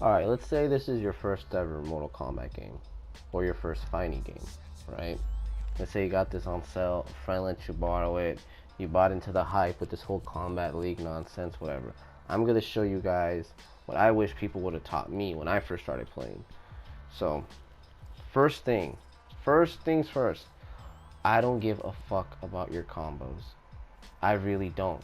Alright, let's say this is your first ever Mortal Kombat game, or your first fighting game, right? Let's say you got this on sale, a friend lets you borrow it, you bought into the hype with this whole Combat League nonsense, whatever. I'm gonna show you guys what I wish people would have taught me when I first started playing. So, first things first, I don't give a fuck about your combos. I really don't.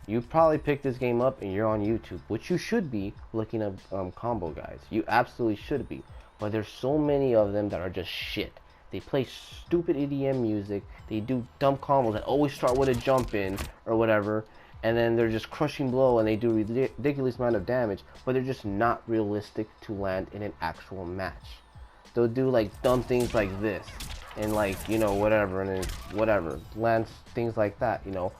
You probably picked this game up and you're on YouTube, which you should be looking up combo guys. You absolutely should be. But there's so many of them that are just shit. They play stupid EDM music. They do dumb combos that always start with a jump in or whatever. And then they're just crushing blow and they do ridiculous amount of damage. But they're just not realistic to land in an actual match. They'll do like dumb things like this. And like, you know, whatever. And then whatever. Lands things like that, you know.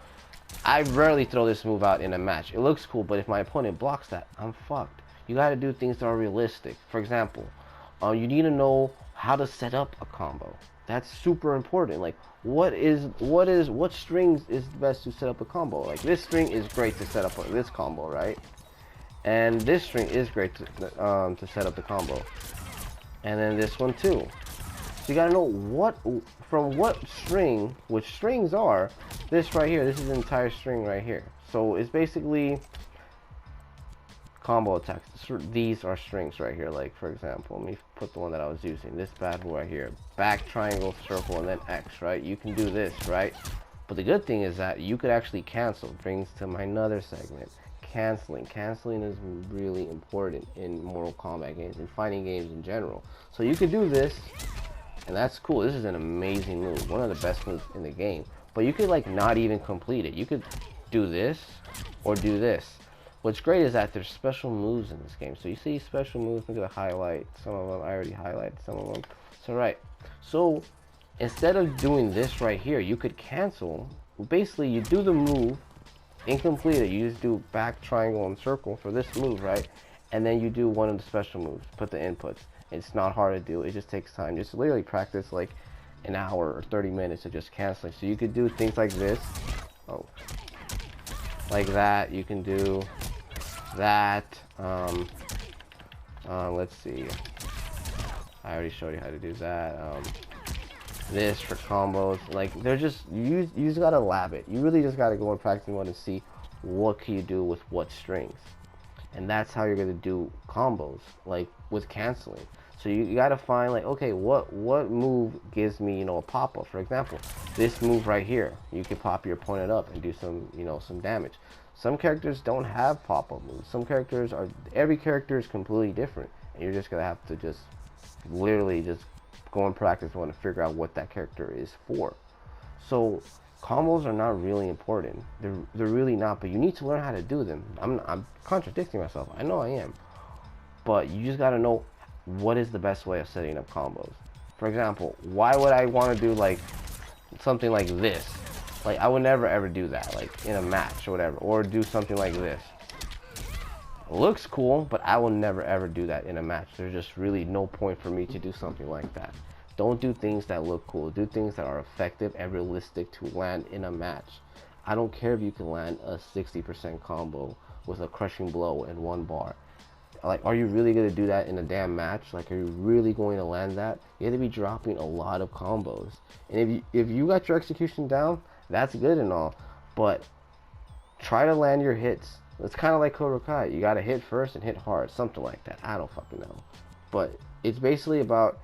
I rarely throw this move out in a match. It looks cool, but if my opponent blocks that, I'm fucked. You gotta do things that are realistic. For example, you need to know how to set up a combo. That's super important. Like, what strings is best to set up a combo? Like, this string is great to set up this combo, right? And this string is great to set up the combo. And then this one too. So you gotta know from what string, which strings are. This right here, this is an entire string right here. So it's basically combo attacks. These are strings right here. Like, for example, let me put the one that I was using. This bad boy right here. Back, triangle, circle, and then X, right? You can do this, right? But the good thing is that you could actually cancel. Brings to my another segment. Canceling is really important in Mortal Kombat games and fighting games in general. So you could do this, and that's cool. This is an amazing move, one of the best moves in the game. But you could like not even complete it. You could do this or do this. What's great is that there's special moves in this game. So you see special moves. Look at the highlight. Some of them I already highlighted. Some of them. So right. So instead of doing this right here, you could cancel. Basically, you do the move, incomplete it. You just do back, triangle, and circle for this move, right? And then you do one of the special moves. Put the inputs. It's not hard to do. It just takes time. Just literally practice like an hour or 30 minutes of just canceling. So you could do things like this. Oh. Like that. You can do that. Let's see. I already showed you how to do that. This for combos. Like, they're just, you just gotta lab it. You really just gotta go and practice one and see what can you do with what strings. And that's how you're gonna do combos, like with canceling. So you gotta find like, okay, what move gives me, you know, a pop-up. For example, this move right here, you can pop your opponent up and do some, you know, some damage. Some characters don't have pop-up moves. Some characters are, every character is completely different, and you're just gonna have to just literally just go and practice one to figure out what that character is for. So combos are not really important. They're really not, but you need to learn how to do them. I'm contradicting myself. I know I am. But you just gotta know what is the best way of setting up combos. For example, why would I want to do like something like this? Like, I would never ever do that, like in a match or whatever, or do something like this. It looks cool, but I will never ever do that in a match. There's just really no point for me to do something like that. Don't do things that look cool. Do things that are effective and realistic to land in a match. I don't care if you can land a 60% combo with a crushing blow in one bar. Like, are you really going to do that in a damn match? Like, are you really going to land that? You have to be dropping a lot of combos. And if you got your execution down, that's good and all. But try to land your hits. It's kind of like Cobra Kai. You got to hit first and hit hard. Something like that. I don't fucking know. But it's basically about,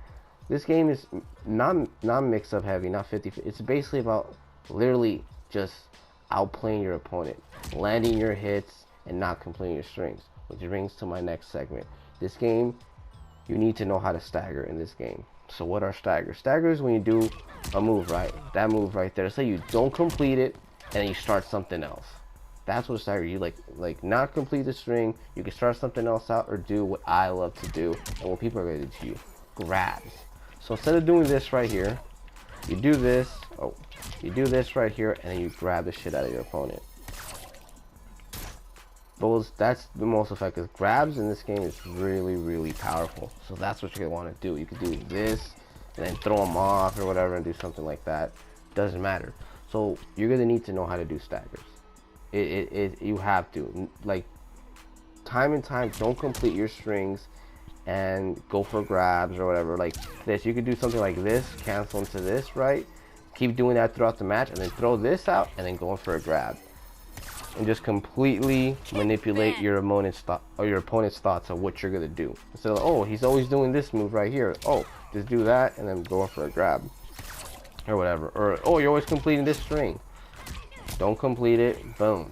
this game is not mix-up heavy, not 50. It's basically about literally just outplaying your opponent, landing your hits, and not completing your strings. Which brings to my next segment. This game, you need to know how to stagger in this game. So what are staggers? Staggers when you do a move, right? That move right there. Say you don't complete it and then you start something else. That's what a stagger. You like not complete the string. You can start something else out or do what I love to do and what people are going to do. Grabs. So instead of doing this right here, you do this. Oh, you do this right here and then you grab the shit out of your opponent. That's the most effective. Grabs in this game is really, really powerful. So that's what you're gonna want to do. You could do this and then throw them off or whatever and do something like that. Doesn't matter. So you're gonna need to know how to do staggers. You have to. Like, time and time, don't complete your strings and go for grabs or whatever like this. You could do something like this, cancel into this, right? Keep doing that throughout the match, and then throw this out and then going for a grab, and just completely manipulate your opponent's thoughts of what you're gonna do. Instead of, oh, he's always doing this move right here, oh, just do that and then going for a grab or whatever. Or, oh, you're always completing this string, don't complete it, boom.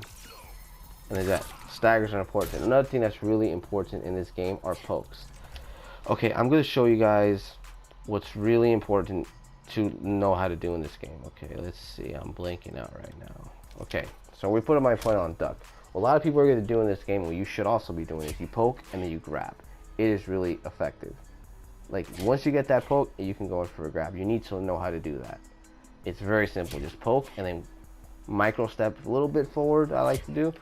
And then that staggers are important. Another thing that's really important in this game are pokes. Okay, I'm gonna show you guys what's really important to know how to do in this game. Okay, let's see, I'm blanking out right now. Okay, so we put my point on duck. What a lot of people are going to do in this game, what you should also be doing, is you poke and then you grab. It is really effective. Like, once you get that poke, you can go in for a grab. You need to know how to do that. It's very simple. Just poke and then micro step a little bit forward, I like to do,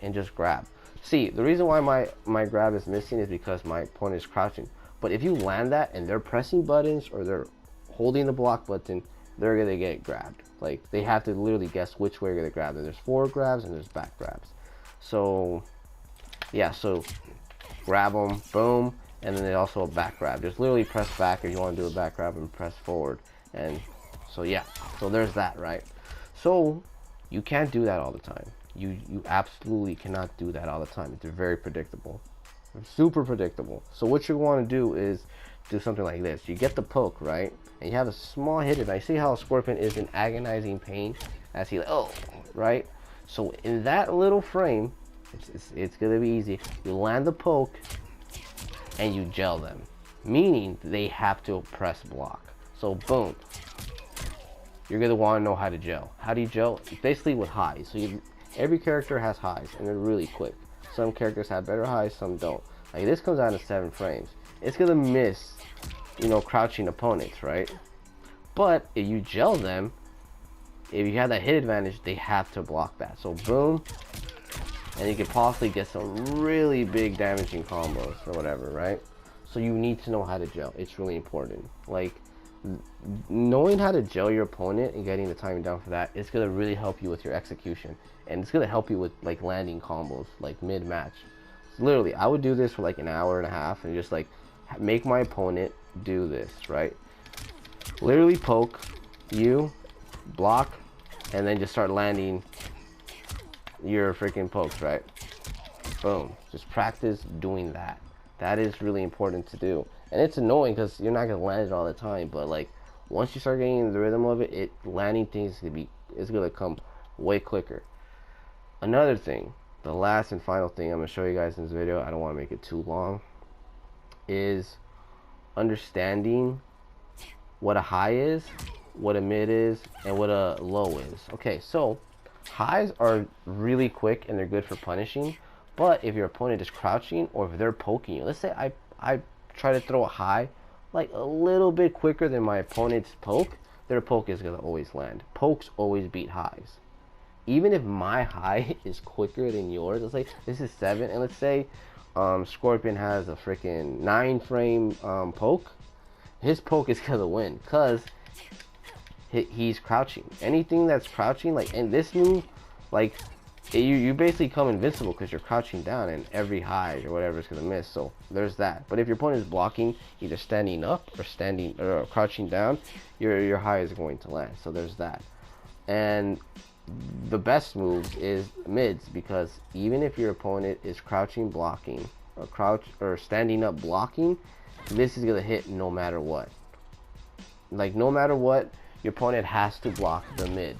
and just grab. See, the reason why my grab is missing is because my opponent is crouching. But if you land that and they're pressing buttons or they're holding the block button, they're gonna get grabbed. Like, they have to literally guess which way you're gonna grab. And there's forward grabs and there's back grabs. So yeah, so grab them, boom, and then there's also a back grab. Just literally press back if you want to do a back grab and press forward. And so yeah, so there's that, right? So you can't do that all the time. You absolutely cannot do that all the time. It's very predictable, super predictable. So what you want to do is do something like this. You get the poke, right? And you have a small hidden. I see how Scorpion is in agonizing pain as he, oh, right? So in that little frame, it's gonna be easy. You land the poke and you gel them, meaning they have to press block. So boom, you're gonna want to know how to gel. How do you gel? Basically with highs. So every character has highs and they're really quick. Some characters have better highs, some don't. Like, this comes down to 7 frames. It's gonna miss, you know, crouching opponents, right? But if you gel them, if you have that hit advantage, they have to block that. So boom, and you can possibly get some really big damaging combos or whatever, right? So you need to know how to gel. It's really important. Like, knowing how to gel your opponent and getting the timing down for that, it's gonna really help you with your execution, and it's gonna help you with like landing combos like mid-match. Literally, I would do this for like an hour and a half and just like make my opponent do this, right? Literally poke, you block, and then just start landing your freaking pokes, right? Boom. Just practice doing that. That is really important to do. And it's annoying because you're not gonna land it all the time, but like once you start getting the rhythm of it, landing things is gonna come way quicker. Another thing, the last and final thing I'm gonna show you guys in this video, I don't want to make it too long, is understanding what a high is, what a mid is, and what a low is. Okay, so highs are really quick and they're good for punishing, but if your opponent is crouching or if they're poking you, let's say I try to throw a high like a little bit quicker than my opponent's poke, their poke is gonna always land. Pokes always beat highs. Even if my high is quicker than yours, let's say this is 7, and let's say Scorpion has a freaking 9 frame poke, his poke is gonna win because he's crouching. Anything that's crouching, like in this move, like you basically come invincible because you're crouching down, and every high or whatever is gonna miss. So there's that. But if your opponent is blocking, either standing up or crouching down, your high is going to land. So there's that. And the best moves is mids, because even if your opponent is crouching blocking or standing up blocking, this is gonna hit no matter what. Like, no matter what, your opponent has to block the mid.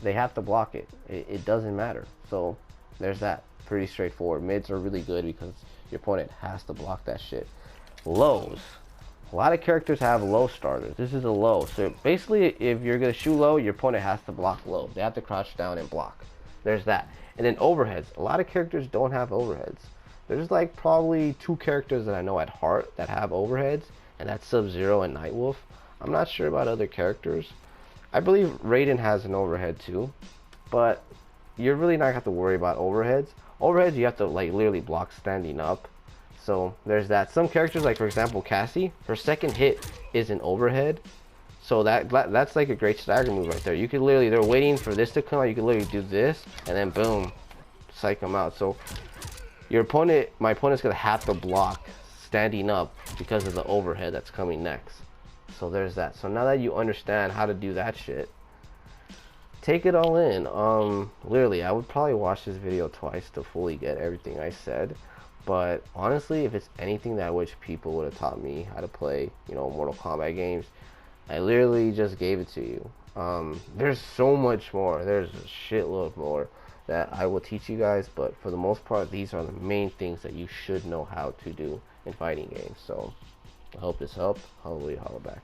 They have to block it. It doesn't matter. So there's that. Pretty straightforward. Mids are really good because your opponent has to block that shit. Lows. A lot of characters have low starters. This is a low. So basically, if you're going to shoot low, your opponent has to block low. They have to crouch down and block. There's that. And then overheads. A lot of characters don't have overheads. There's like probably 2 characters that I know at heart that have overheads, and that's Sub-Zero and Nightwolf. I'm not sure about other characters. I believe Raiden has an overhead too, but you're really not going to have to worry about overheads. Overheads, you have to like literally block standing up. So there's that. Some characters, like for example Cassie, her second hit is an overhead. So that's like a great stagger move right there. You could literally, they're waiting for this to come out, you can literally do this, and then boom, psych them out. So my opponent's gonna have to block standing up because of the overhead that's coming next. So there's that. So now that you understand how to do that shit, take it all in. Literally, I would probably watch this video twice to fully get everything I said. But honestly, if it's anything that I wish people would have taught me how to play, you know, Mortal Kombat games, I literally just gave it to you. There's so much more. There's a shitload more that I will teach you guys, but for the most part, these are the main things that you should know how to do in fighting games. So I hope this helped. Hallelujah, holla back.